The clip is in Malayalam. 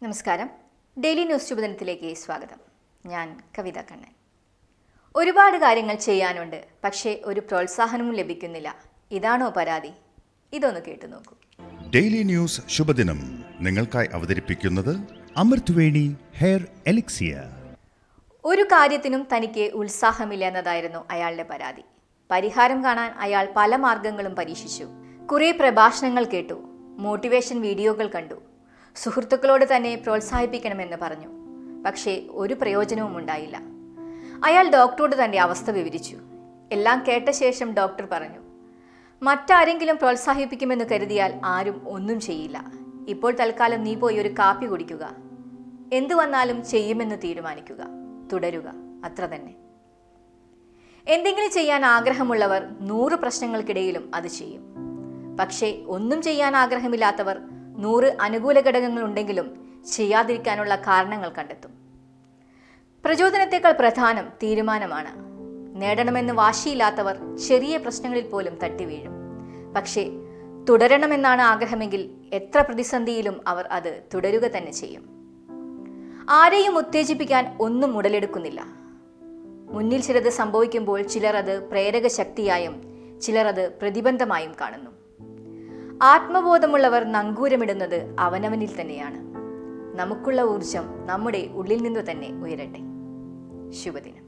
നമസ്കാരം. ഡെയിലി ന്യൂസ് ശുഭദിനത്തിലേക്ക് സ്വാഗതം. ഞാൻ കവിത കണ്ണൻ. ഒരുപാട് കാര്യങ്ങൾ ചെയ്യാനുണ്ട്, പക്ഷേ ഒരു പ്രോത്സാഹനവും ലഭിക്കുന്നില്ല. ഇതാണോ പരാതി? ഇതൊന്ന് കേട്ടു നോക്കൂ. ഡെയിലി ന്യൂസ് ശുഭദിനം നിങ്ങൾക്കായി അവതരിപ്പിക്കുന്നത് അമൃത്വേണി ഹെയർ എലിക്സിയർ. ഒരു കാര്യത്തിനും തനിക്ക് ഉത്സാഹമില്ല എന്നതായിരുന്നു അയാളുടെ പരാതി. പരിഹാരം കാണാൻ അയാൾ പല മാർഗങ്ങളും പരീക്ഷിച്ചു. കുറേ പ്രഭാഷണങ്ങൾ കേട്ടു, മോട്ടിവേഷൻ വീഡിയോകൾ കണ്ടു, സുഹൃത്തുക്കളോട് തന്നെ പ്രോത്സാഹിപ്പിക്കണമെന്ന് പറഞ്ഞു. പക്ഷേ ഒരു പ്രയോജനവും ഉണ്ടായില്ല. അയാൾ ഡോക്ടറോട് തന്റെ അവസ്ഥ വിവരിച്ചു. എല്ലാം കേട്ട ശേഷം ഡോക്ടർ പറഞ്ഞു, മറ്റാരെങ്കിലും പ്രോത്സാഹിപ്പിക്കുമെന്ന് കരുതിയാൽ ആരും ഒന്നും ചെയ്യില്ല. ഇപ്പോൾ തൽക്കാലം നീ പോയി ഒരു കാപ്പി കുടിക്കുക. എന്തു വന്നാലും ചെയ്യുമെന്ന് തീരുമാനിക്കുക, തുടരുക, അത്ര തന്നെ. എന്തെങ്കിലും ചെയ്യാൻ ആഗ്രഹമുള്ളവർ 100 പ്രശ്നങ്ങൾക്കിടയിലും അത് ചെയ്യും. പക്ഷേ ഒന്നും ചെയ്യാൻ ആഗ്രഹമില്ലാത്തവർ 100 അനുകൂല ഘടകങ്ങൾ ഉണ്ടെങ്കിലും ചെയ്യാതിരിക്കാനുള്ള കാരണങ്ങൾ കണ്ടെത്തും. പ്രചോദനത്തെക്കാൾ പ്രധാനം തീരുമാനമാണ്. നേടണമെന്ന് വാശിയില്ലാത്തവർ ചെറിയ പ്രശ്നങ്ങളിൽ പോലും തട്ടി വീഴും. പക്ഷേ തുടരണമെന്നാണ് ആഗ്രഹമെങ്കിൽ എത്ര പ്രതിസന്ധിയിലും അവർ അത് തുടരുക തന്നെ ചെയ്യും. ആരെയും ഉത്തേജിപ്പിക്കാൻ ഒന്നും ഉടലെടുക്കുന്നില്ല. മുന്നിൽ ചിലത് സംഭവിക്കുമ്പോൾ ചിലർ അത് പ്രേരക ശക്തിയായും ചിലർ അത് പ്രതിബന്ധമായും കാണുന്നു. ആത്മബോധമുള്ളവർ നങ്കൂരമിടുന്നത് അവനവനിൽ തന്നെയാണ്. നമുക്കുള്ള ഊർജം നമ്മുടെ ഉള്ളിൽ നിന്നു തന്നെ ഉയരട്ടെ. ശുഭദിനം.